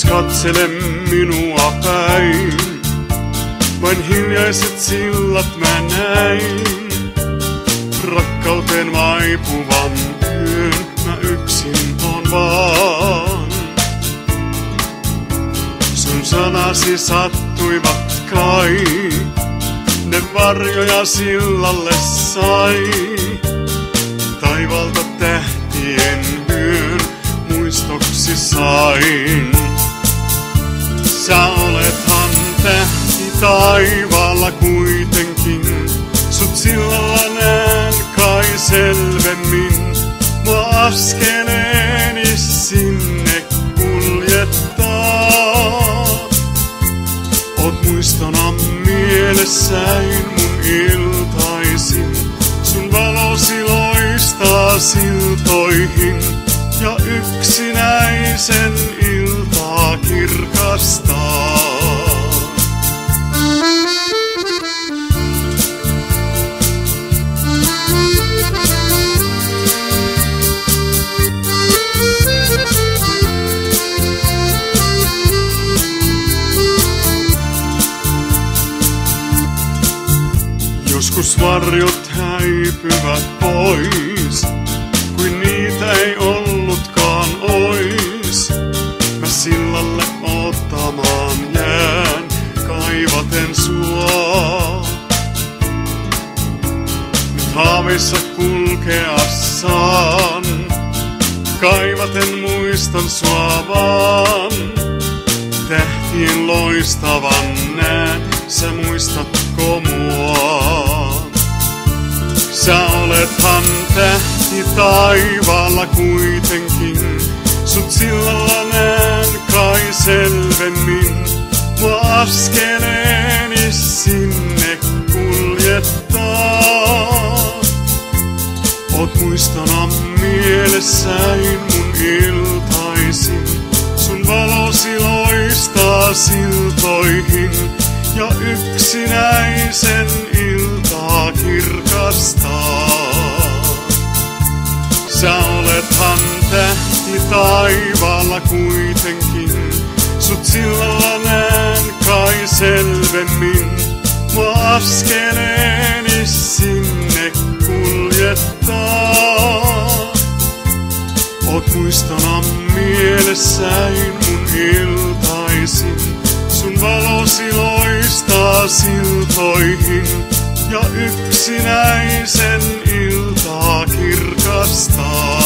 Pois katsele minua päin, vain hiljaiset sillat mä näin. Rakkauteen vaipuvan yön mä yksin on vaan. Sun sanasi sattuivat kai, ne varjoja sillalle sai. Taivalta tähtien yön muistoksi sain. Sä olethan tähti taivaalla kuitenkin, sut sillalla näen kai selvemmin. Mua askeleeni sinne kuljettaa. Oot muistona mielessäin mun iltaisin, sun valosi loistaa siltoihin ja yksinäisen iltaa kirkastaa. Joskus varjot häipyvät pois, kuin niitä ei ollutkaan ois. Mä sillalle ottamaan jään, kaivaten sua. Nyt haaveissa kulkea saan, kaivaten muistan sua vaan. Tähtien loistavan näen, sä muistatko mua? Sä olethan tähti taivaalla kuitenkin, sut sillalla näen kai selvemmin. Mua askeleeni sinne kuljettaa. Oot muistona mielessäin mun iltaisin, sun valosi loistaa siltoihin ja yksinäisen iltaa kirkastaa. Sä olethan tähti taivaalla kuitenkin, sut sillalla näen kai selvemmin. Mua askeleeni sinne kuljettaa. Oot muistona mielessäin mun iltaisin, sun valosi loistaa siltoihin ja yksinäisen iltaa kirkastaa.